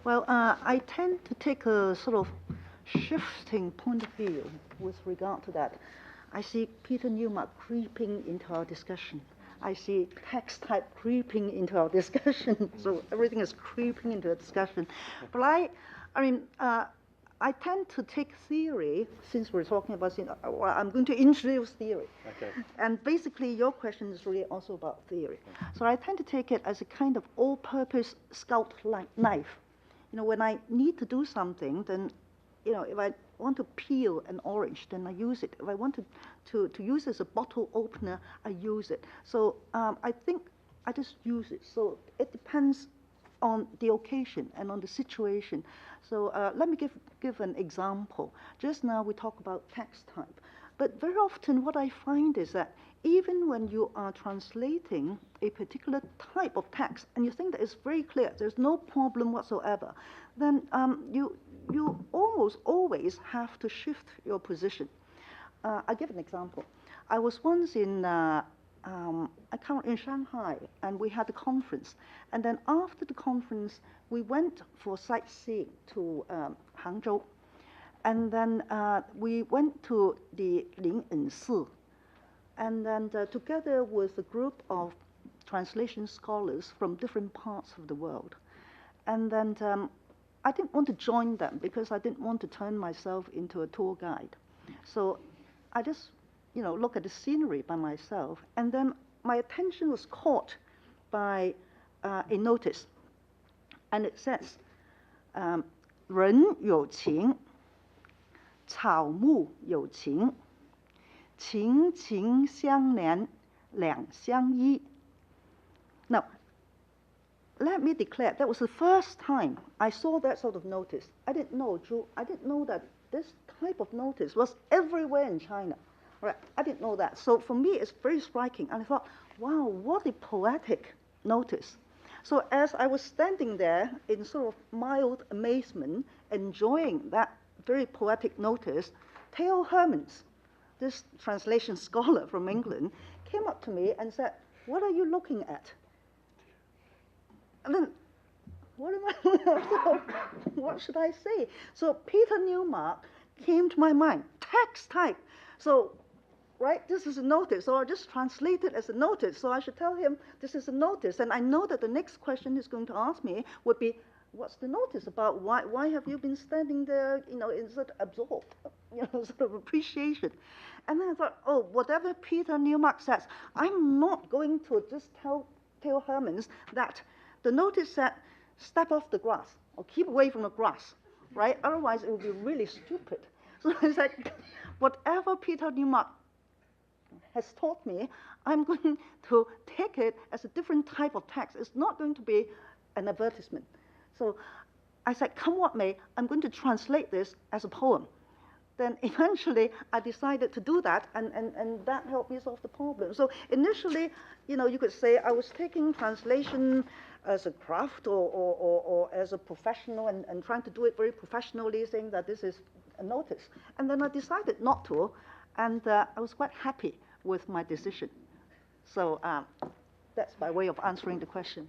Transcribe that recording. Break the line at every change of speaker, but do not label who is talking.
Well, I tend to take a sort of shifting point of view with regard to that. I see Peter Newmark creeping into our discussion. I see text type creeping into our discussion. So everything is creeping into a discussion. But I tend to take theory, since we're talking about, well, I'm going to introduce theory.
Okay.
And basically, your question is really also about theory. So I tend to take it as a kind of all-purpose scout knife. When I need to do something, then, if I want to peel an orange, then I use it. If I want to use it as a bottle opener, I use it. So I think I just use it. So it depends on the occasion and on the situation. So let me give an example. Just now we talk about text type. But very often what I find is that even when you are translating a particular type of text and you think that it's very clear, there's no problem whatsoever, then you almost always have to shift your position. I'll give an example. I was once in in Shanghai, and we had a conference. And then after the conference, we went for sightseeing to Hangzhou. And then we went to the Ling'en and then together with a group of translation scholars from different parts of the world. And then I didn't want to join them because I didn't want to turn myself into a tour guide. So I just, look at the scenery by myself. And then my attention was caught by a notice. And it says, 人有情, 草木有情, 情情相连, 两相依. Now, let me declare, that was the first time I saw that sort of notice. I didn't know that this type of notice was everywhere in China. Right? I didn't know that. So for me, it's very striking. And I thought, wow, what a poetic notice. So as I was standing there in sort of mild amazement, enjoying that very poetic notice, Theo Hermans, this translation scholar from England, came up to me and said, what are you looking at? And then, what should I say? So Peter Newmark came to my mind, text type. So, right, this is a notice, so I just translate it as a notice. So I should tell him this is a notice. And I know that the next question he's going to ask me would be, what's the notice about? Why have you been standing there, in sort of absorbed, sort of appreciation? And then I thought, oh, whatever Peter Newmark says, I'm not going to just tell Theo Hermans that the notice said, step off the grass, or keep away from the grass, right? Otherwise, it would be really stupid. So I said, whatever Peter Newmark has taught me, I'm going to take it as a different type of text. It's not going to be an advertisement. So I said, come what may, I'm going to translate this as a poem. Then eventually I decided to do that, and that helped me solve the problem. So initially, you could say I was taking translation as a craft or as a professional and trying to do it very professionally, saying that this is a notice. And then I decided not to, and I was quite happy with my decision. So that's my way of answering the question.